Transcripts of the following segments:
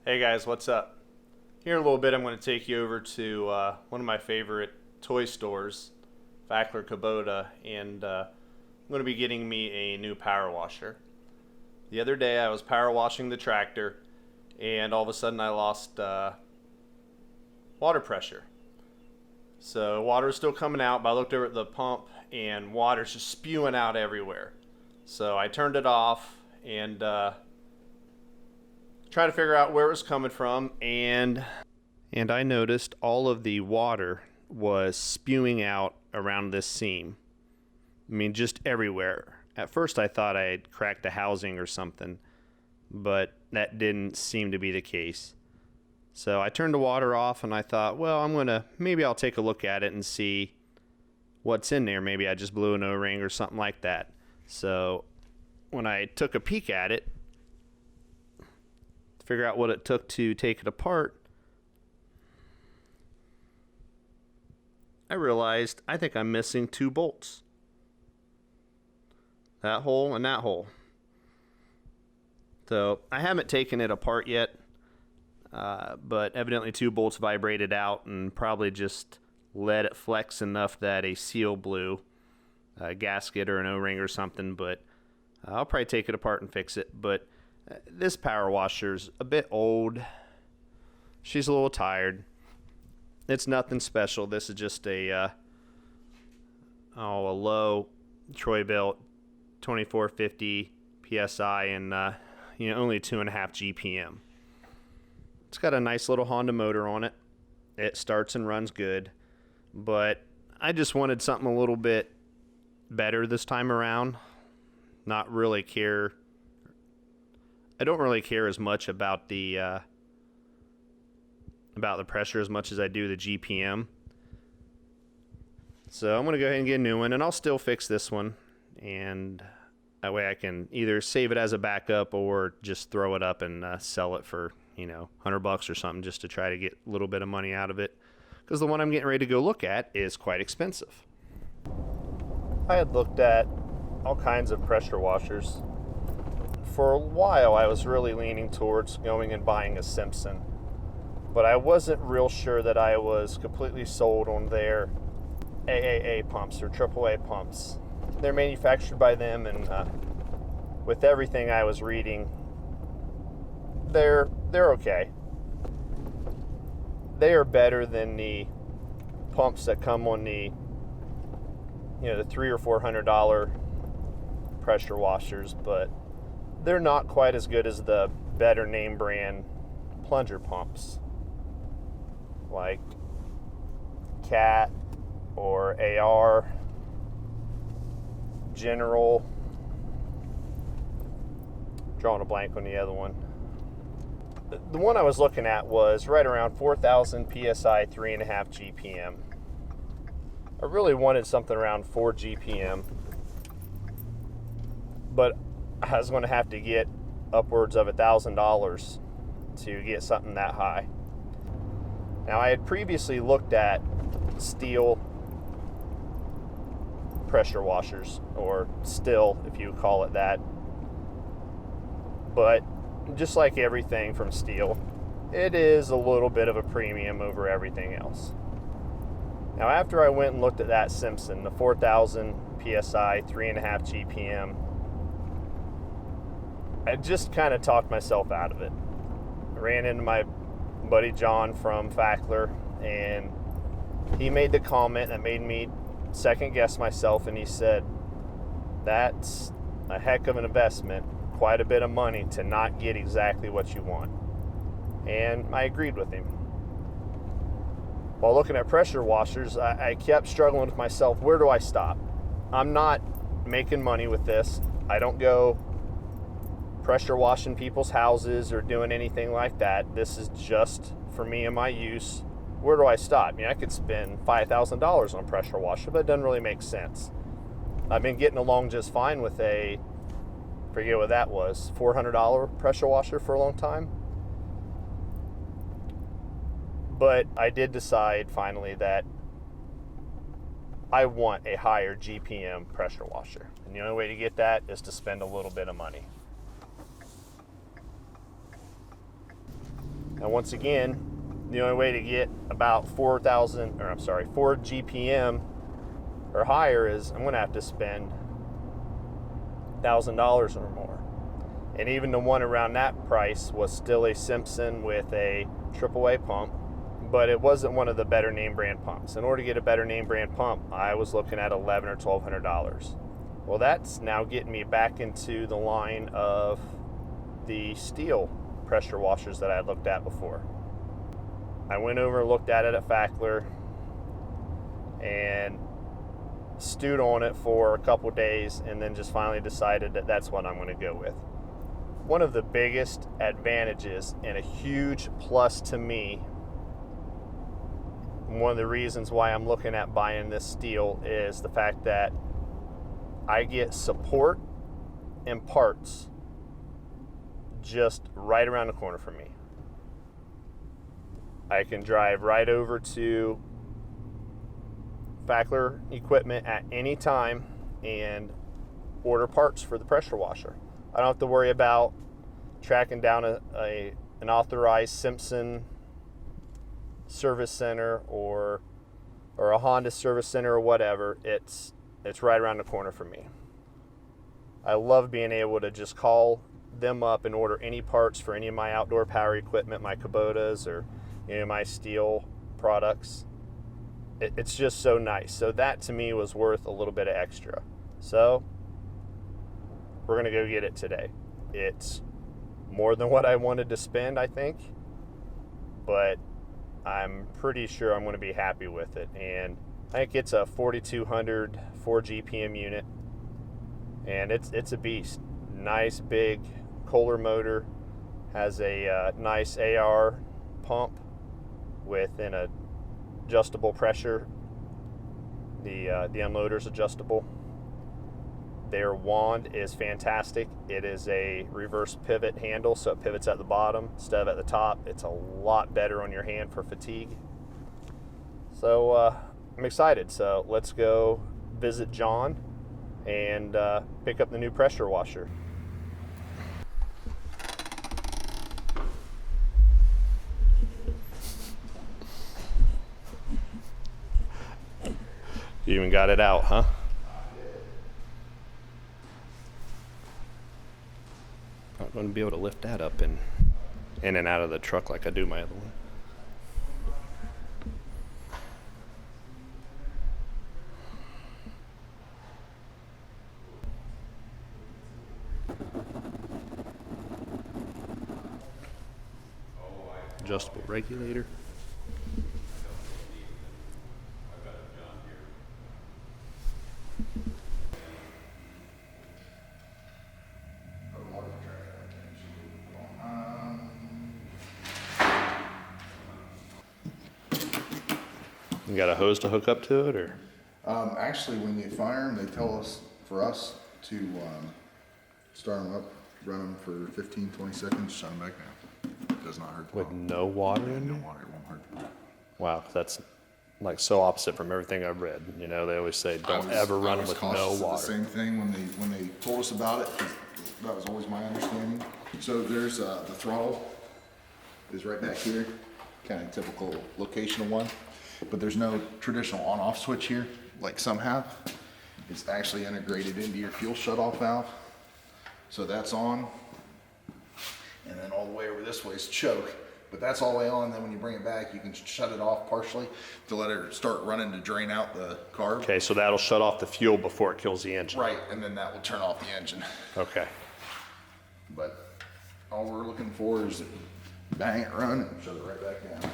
Hey guys, what's up? Here in a little bit I'm going to take you over to one of my favorite toy stores, Fackler Kubota, and I'm going to be getting me a new power washer. The other day I was power washing the tractor and all of a sudden I lost water pressure. So water is still coming out, but I looked over at the pump and water's just spewing out everywhere. So I turned it off and try to figure out where it was coming from, and I noticed all of the water was spewing out around this seam. I mean, just everywhere. At first I thought I had cracked the housing or something, but that didn't seem to be the case. So I turned the water off and I thought, well, maybe I'll take a look at it and see what's in there. Maybe I just blew an O-ring or something like that. So when I took a peek at it, figure out what it took to take it apart, I realized I think I'm missing two bolts. That hole and that hole. So I haven't taken it apart yet, but evidently two bolts vibrated out and probably just let it flex enough that a seal blew, a gasket or an O-ring or something, but I'll probably take it apart and fix it. But this power washer's a bit old. She's a little tired. It's nothing special. This is just a low Troy Belt 2450 psi and only 2.5 GPM. It's got a nice little Honda motor on it. It starts and runs good, but I just wanted something a little bit better this time around. I don't really care as much about the pressure as much as I do the GPM. So I'm going to go ahead and get a new one, and I'll still fix this one, and that way I can either save it as a backup or just throw it up and sell it for $100 or something, just to try to get a little bit of money out of it, because the one I'm getting ready to go look at is quite expensive. I had looked at all kinds of pressure washers. For a while I was really leaning towards going and buying a Simpson, but I wasn't real sure that I was completely sold on their AAA pumps or AAA pumps. They're manufactured by them, and with everything I was reading, they're okay. They are better than the pumps that come on the the $300 or $400 pressure washers, but they're not quite as good as the better name brand plunger pumps like Cat or AR, General. Drawing a blank on the other one. The one I was looking at was right around 4,000 psi, 3.5 GPM. I really wanted something around 4 GPM, but I was going to have to get upwards of $1,000 to get something that high. Now, I had previously looked at Stihl pressure washers, or Stihl if you call it that, but just like everything from Stihl, it is a little bit of a premium over everything else. Now, after I went and looked at that Simpson, the 4,000 psi, 3.5 GPM, I just kind of talked myself out of it. I ran into my buddy John from Fackler, and he made the comment that made me second guess myself, and he said, that's a heck of an investment, quite a bit of money to not get exactly what you want. And I agreed with him. While looking at pressure washers, I kept struggling with myself. Where do I stop? I'm not making money with this. I don't go pressure washing people's houses or doing anything like that. This is just for me and my use. Where do I stop? I could spend $5,000 on a pressure washer, but it doesn't really make sense. I've been getting along just fine with a, forget what that was, $400 pressure washer for a long time. But I did decide finally that I want a higher GPM pressure washer. And the only way to get that is to spend a little bit of money. And once again, the only way to get about 4 GPM or higher is I'm going to have to spend $1,000 or more. And even the one around that price was still a Simpson with a AAA pump, but it wasn't one of the better name brand pumps. In order to get a better name brand pump, I was looking at $1,100 or $1,200. Well, that's now getting me back into the line of the Stihl pressure washers that I had looked at before. I went over and looked at it at Fackler and stewed on it for a couple days, and then just finally decided that that's what I'm going to go with. One of the biggest advantages and a huge plus to me, one of the reasons why I'm looking at buying this Stihl, is the fact that I get support and parts just right around the corner from me. I can drive right over to Fackler equipment at any time and order parts for the pressure washer. I don't have to worry about tracking down an authorized Simpson service center or a Honda service center or whatever. It's right around the corner for me. I love being able to just call them up and order any parts for any of my outdoor power equipment, my Kubotas or my Stihl products. It's just so nice. So that to me was worth a little bit of extra. So we're going to go get it today. It's more than what I wanted to spend, I think, but I'm pretty sure I'm going to be happy with it. And I think it's a 4200 4 GPM unit, and it's a beast. Nice big Kohler motor, has a nice AR pump with an adjustable pressure. The unloader's adjustable. Their wand is fantastic. It is a reverse pivot handle, so it pivots at the bottom instead of at the top. It's a lot better on your hand for fatigue. So I'm excited. So let's go visit John and pick up the new pressure washer. You even got it out, huh? Not going to be able to lift that up in and out of the truck like I do my other one. Adjustable regulator. You got a hose to hook up to it, or? Actually, when you fire them, they tell us, for us, to start them up, run them for 15, 20 seconds, shut them back down. It does not hurt. With no water in No there? water, it won't hurt. Wow, that's like so opposite from everything I've read. You know, they always say don't ever run them with no The water. same thing when they told us about it, 'cause that was always my understanding. So there's the throttle is right back here, kind of typical locational one, but there's no traditional on-off switch here like some have. It's actually integrated into your fuel shut-off valve, so that's on. And then all the way over this way is choke, but that's all the way on. Then when you bring it back, you can shut it off partially to let it start running to drain out the carb. Okay, so that'll shut off the fuel before it kills the engine. Right, and then that will turn off the engine. Okay. But all we're looking for is bang it, run, and shut it right back down.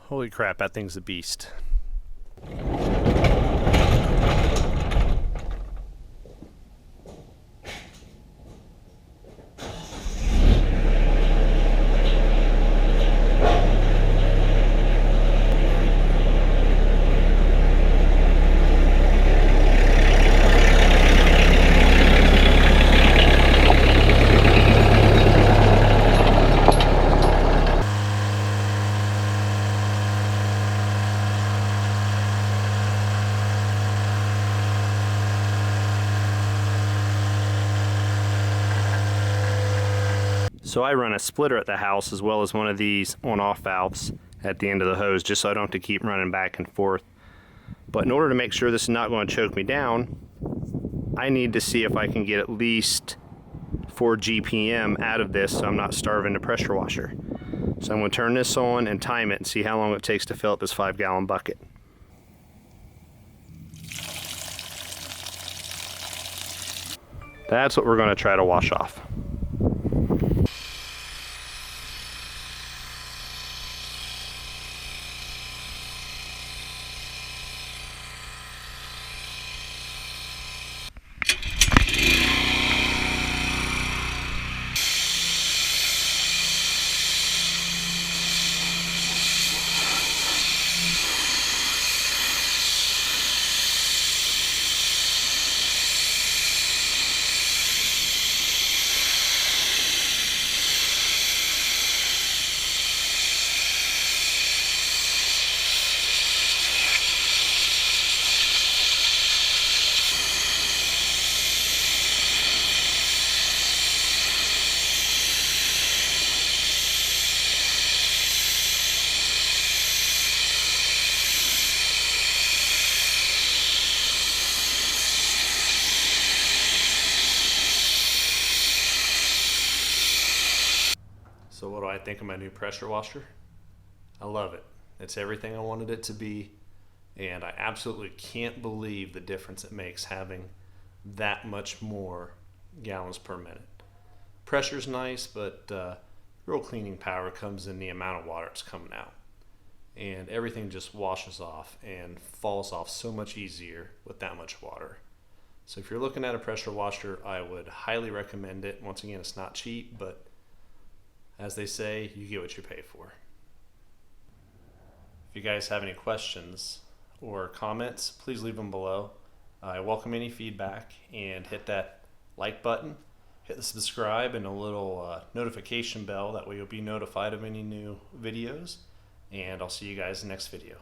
Holy crap, that thing's a beast. So I run a splitter at the house as well as one of these on-off valves at the end of the hose, just so I don't have to keep running back and forth. But in order to make sure this is not going to choke me down, I need to see if I can get at least 4 GPM out of this so I'm not starving the pressure washer. So I'm going to turn this on and time it and see how long it takes to fill up this 5-gallon bucket. That's what we're going to try to wash off. So what do I think of my new pressure washer? I love it. It's everything I wanted it to be, and I absolutely can't believe the difference it makes having that much more gallons per minute. Pressure's nice, but real cleaning power comes in the amount of water that's coming out. And everything just washes off and falls off so much easier with that much water. So if you're looking at a pressure washer, I would highly recommend it. Once again, it's not cheap, but as they say, you get what you pay for. If you guys have any questions or comments, please leave them below. I welcome any feedback, and hit that like button, hit the subscribe and a little notification bell. That way you'll be notified of any new videos, and I'll see you guys in the next video.